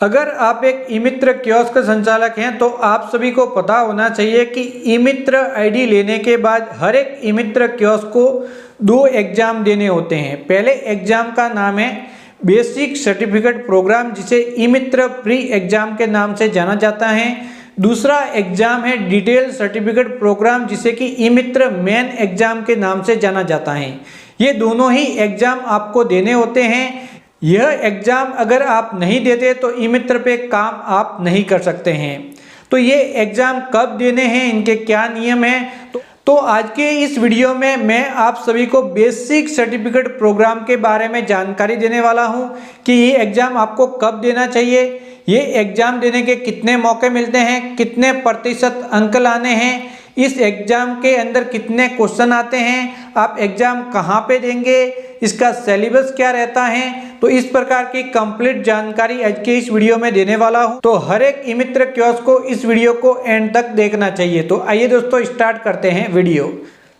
अगर आप एक ई मित्र कियोस्क संचालक हैं तो आप सभी को पता होना चाहिए कि ई मित्र आईडी लेने के बाद हर एक ई मित्र कियोस्क को 2 एग्जाम देने होते हैं। पहले एग्जाम का नाम है बेसिक सर्टिफिकेट प्रोग्राम, जिसे ई मित्र प्री एग्जाम के नाम से जाना जाता है। दूसरा एग्जाम है डिटेल सर्टिफिकेट प्रोग्राम, जिसे कि ई मित्र मेन एग्जाम के नाम से जाना जाता है। ये दोनों ही एग्जाम आपको देने होते हैं। यह एग्जाम अगर आप नहीं देते तो ई मित्र पे काम आप नहीं कर सकते हैं। तो ये एग्जाम कब देने हैं, इनके क्या नियम हैं, तो आज के इस वीडियो में मैं आप सभी को बेसिक सर्टिफिकेट प्रोग्राम के बारे में जानकारी देने वाला हूं कि ये एग्जाम आपको कब देना चाहिए, ये एग्जाम देने के कितने मौके मिलते हैं, कितने प्रतिशत अंक लाने हैं, इस एग्जाम के अंदर कितने क्वेश्चन आते हैं, आप एग्जाम कहाँ पे देंगे, इसका सिलेबस क्या रहता है। तो इस प्रकार की कंप्लीट जानकारी आज के इस वीडियो में देने वाला हूं। तो हर एक ई मित्र कियोस्क को इस वीडियो को एंड तक देखना चाहिए। तो आइए दोस्तों स्टार्ट करते हैं वीडियो।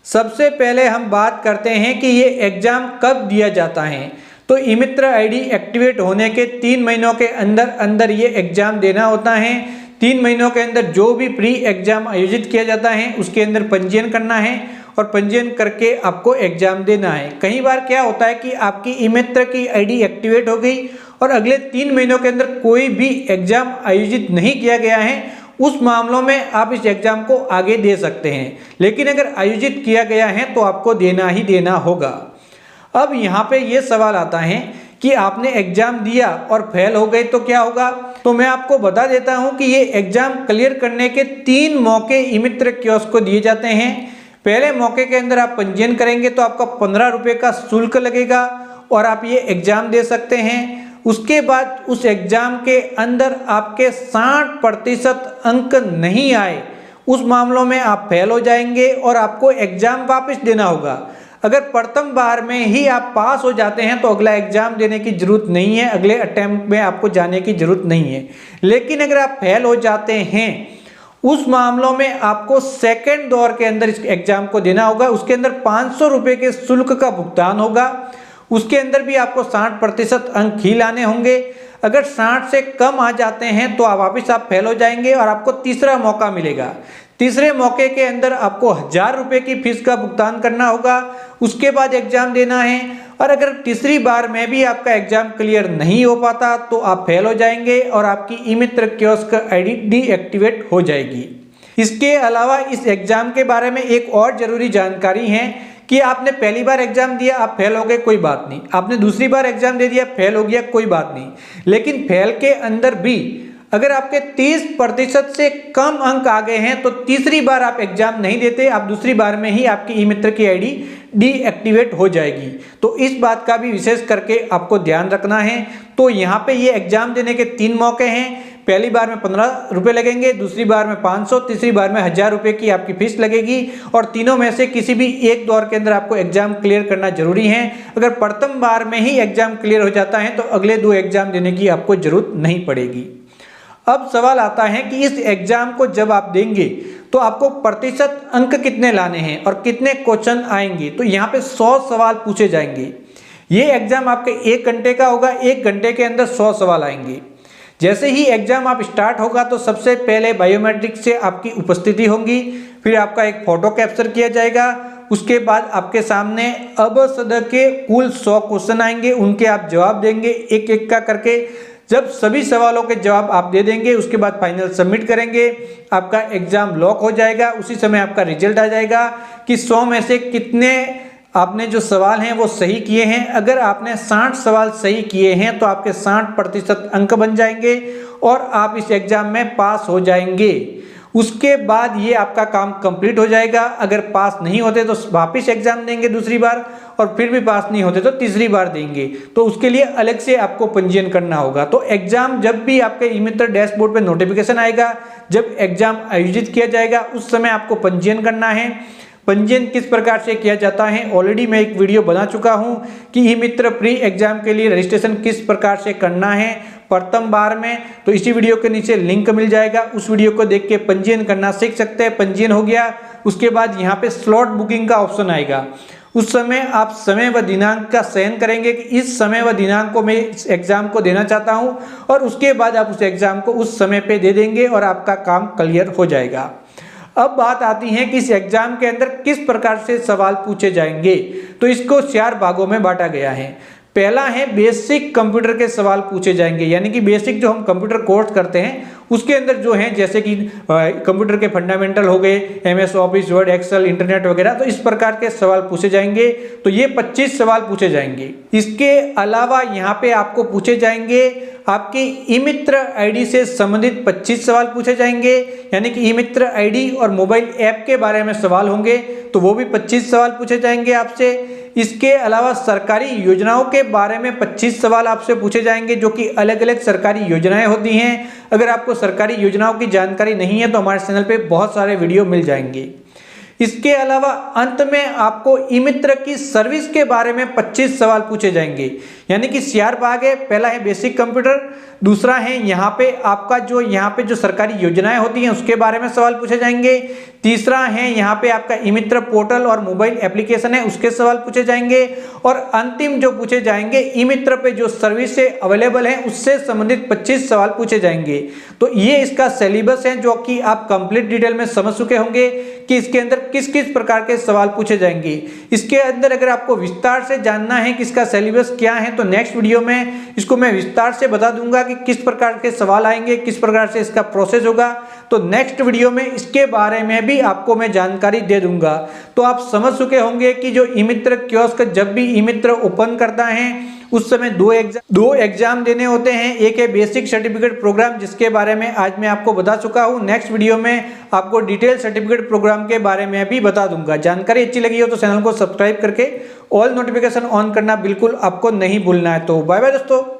सबसे पहले हम बात करते हैं कि ये एग्जाम कब दिया जाता है। तो ई मित्र आईडी एक्टिवेट होने के 3 महीनों के अंदर अंदर ये एग्जाम देना होता है। 3 महीनों के अंदर जो भी प्री एग्जाम आयोजित किया जाता है उसके अंदर पंजीयन करना है और पंजीयन करके आपको एग्जाम देना है। कई बार क्या होता है कि आपकी ई मित्र की आईडी एक्टिवेट हो गई और अगले 3 महीनों के अंदर कोई भी एग्जाम आयोजित नहीं किया गया है, उस मामलों में आप इस एग्जाम को आगे दे सकते हैं। लेकिन अगर आयोजित किया गया है तो आपको देना ही देना होगा। अब यहाँ पे ये सवाल आता है कि आपने एग्जाम दिया और फेल हो गए तो क्या होगा। तो मैं आपको बता देता हूँ कि ये एग्जाम क्लियर करने के 3 मौके ई मित्र कियोस्क को दिए जाते हैं। पहले मौके के अंदर आप पंजीयन करेंगे तो आपका 15 रुपये का शुल्क लगेगा और आप ये एग्जाम दे सकते हैं। उसके बाद उस एग्जाम के अंदर आपके 60% अंक नहीं आए, उस मामलों में आप फेल हो जाएंगे और आपको एग्जाम वापस देना होगा। अगर प्रथम बार में ही आप पास हो जाते हैं तो अगला एग्जाम देने की जरूरत नहीं है, अगले अटेम्प्ट में आपको जाने की जरूरत नहीं है। लेकिन अगर आप फेल हो जाते हैं उस मामलों में आपको सेकंड दौर के अंदर इस एग्जाम को देना होगा। उसके अंदर 500 रुपये के शुल्क का भुगतान होगा। उसके अंदर भी आपको 60% अंक ही लाने होंगे। अगर 60 से कम आ जाते हैं तो वापिस आप फेल हो जाएंगे और आपको तीसरा मौका मिलेगा। तीसरे मौके के अंदर आपको 1000 रुपये की फीस का भुगतान करना होगा। उसके बाद एग्जाम देना है और अगर तीसरी बार में भी आपका एग्जाम क्लियर नहीं हो पाता तो आप फेल हो जाएंगे और आपकी ई मित्र कियोस्क आईडी डीएक्टिवेट हो जाएगी। इसके अलावा इस एग्जाम के बारे में एक और जरूरी जानकारी है कि आपने पहली बार एग्जाम दिया, आप फेल हो गए, कोई बात नहीं। आपने दूसरी बार एग्जाम दे दिया, फेल हो गया, कोई बात नहीं। लेकिन फेल के अंदर भी अगर आपके 30% से कम अंक आ गए हैं तो तीसरी बार आप एग्जाम नहीं देते, आप दूसरी बार में ही आपकी ई मित्र की आईडी डीएक्टिवेट हो जाएगी। तो इस बात का भी विशेष करके आपको ध्यान रखना है। तो यहाँ पे ये एग्जाम देने के 3 मौके हैं। पहली बार में 15 रुपये लगेंगे, दूसरी बार में 500, तीसरी बार में 1000 रुपये की आपकी फीस लगेगी और तीनों में से किसी भी एक दौर के अंदर आपको एग्जाम क्लियर करना जरूरी है। अगर प्रथम बार में ही एग्जाम क्लियर हो जाता है तो अगले 2 एग्जाम देने की आपको जरूरत नहीं पड़ेगी। अब सवाल आता है कि इस एग्जाम को जब आप देंगे तो आपको प्रतिशत अंक कितने लाने हैं और कितने क्वेश्चन आएंगे। तो यहाँ पे 100 सवाल पूछे जाएंगे। ये एग्जाम आपके 1 घंटे का होगा, 1 घंटे के अंदर 100 सवाल आएंगे। जैसे ही एग्जाम आप स्टार्ट होगा तो सबसे पहले बायोमेट्रिक से आपकी उपस्थिति होगी, फिर आपका एक फोटो कैप्चर किया जाएगा। उसके बाद आपके सामने अब सद के कुल 100 क्वेश्चन आएंगे, उनके आप जवाब देंगे एक एक का करके। जब सभी सवालों के जवाब आप दे देंगे उसके बाद फाइनल सबमिट करेंगे, आपका एग्जाम लॉक हो जाएगा। उसी समय आपका रिजल्ट आ जाएगा कि 100 में से कितने आपने जो सवाल हैं वो सही किए हैं। अगर आपने 60 सवाल सही किए हैं तो आपके 60% अंक बन जाएंगे और आप इस एग्जाम में पास हो जाएंगे। उसके बाद ये आपका काम कंप्लीट हो जाएगा। अगर पास नहीं होते तो वापस एग्जाम देंगे दूसरी बार और फिर भी पास नहीं होते तो तीसरी बार देंगे। तो उसके लिए अलग से आपको पंजीयन करना होगा। तो एग्जाम जब भी आपके ई मित्र डैशबोर्ड पे नोटिफिकेशन आएगा, जब एग्जाम आयोजित किया जाएगा उस समय आपको पंजीयन करना है। पंजीयन किस प्रकार से किया जाता है ऑलरेडी मैं एक वीडियो बना चुका हूं कि ई मित्र प्री एग्जाम के लिए रजिस्ट्रेशन किस प्रकार से करना है प्रथम बार में। तो इसी वीडियो के नीचे लिंक मिल जाएगा, उस वीडियो को देख के पंजीयन करना सीख सकते हैं। पंजीयन हो गया उसके बाद यहाँ पे स्लॉट बुकिंग का ऑप्शन आएगा उस समय आप समय व दिनांक का चयन करेंगे कि इस समय व दिनांक को मैं इस एग्जाम को देना चाहता हूं, और उसके बाद आप उस एग्जाम को उस समय पे दे देंगे और आपका काम क्लियर हो जाएगा। अब बात आती है कि इस एग्जाम के अंदर किस प्रकार से सवाल पूछे जाएंगे। तो इसको 4 भागों में बांटा गया है। पहला है बेसिक कंप्यूटर के सवाल पूछे जाएंगे, यानी कि बेसिक जो हम कंप्यूटर कोर्स करते हैं उसके अंदर जो है, जैसे कि कंप्यूटर के फंडामेंटल हो गए, MS office, word, excel, internet वगैरह, तो इस प्रकार के सवाल पूछे जाएंगे। तो ये 25 सवाल पूछे जाएंगे। इसके अलावा यहाँ पे आपको पूछे जाएंगे आपकी ई-मित्र आईडी से संबंधित 25 सवाल पूछे जाएंगे, यानी कि ई-मित्र आईडी और मोबाइल ऐप के बारे में सवाल होंगे, तो वो भी 25 सवाल पूछे जाएंगे आपसे। इसके अलावा सरकारी योजनाओं के बारे में 25 सवाल आपसे पूछे जाएंगे, जो कि अलग अलग सरकारी योजनाएं होती हैं। अगर आपको सरकारी योजनाओं की जानकारी नहीं है तो हमारे चैनल पे बहुत सारे वीडियो मिल जाएंगे। इसके अलावा अंत में आपको ई-मित्र की सर्विस के बारे में 25 सवाल पूछे जाएंगे, यानी कि 4 भाग है। पहला है बेसिक कंप्यूटर, दूसरा है यहाँ पे आपका जो सरकारी योजनाएं होती हैं उसके बारे में सवाल पूछे जाएंगे, तीसरा है यहाँ पे आपका ई-मित्र पोर्टल और मोबाइल एप्लीकेशन है उसके सवाल पूछे जाएंगे, और अंतिम जो पूछे जाएंगे ई-मित्र पे जो सर्विसेज अवेलेबल हैं उससे संबंधित 25 सवाल पूछे जाएंगे। तो ये इसका सिलेबस है जो कि आप कंप्लीट डिटेल में समझ चुके होंगे कि इसके अंदर किस किस प्रकार के सवाल पूछे जाएंगे। इसके अंदर अगर आपको विस्तार से जानना है कि इसका सिलेबस क्या है तो नेक्स्ट वीडियो में इसको मैं विस्तार से बता दूंगा कि किस प्रकार के सवाल आएंगे, किस प्रकार से इसका प्रोसेस होगा। तो नेक्स्ट वीडियो में इसके बारे में भी आपको मैं जानकारी दे दूंगा। तो आप समझ चुके होंगे कि जो ई-मित्र कियोस्क जब भी ई-मित्र ओपन करता है उस समय दो एग्जाम देने होते हैं। एक है बेसिक सर्टिफिकेट प्रोग्राम, जिसके बारे में आज मैं आपको बता चुका हूं। नेक्स्ट वीडियो में आपको डिटेल सर्टिफिकेट प्रोग्राम के बारे में भी बता दूंगा। जानकारी अच्छी लगी हो तो चैनल को सब्सक्राइब करके ऑल नोटिफिकेशन ऑन करना बिल्कुल आपको नहीं भूलना है। तो बाय बाय दोस्तों।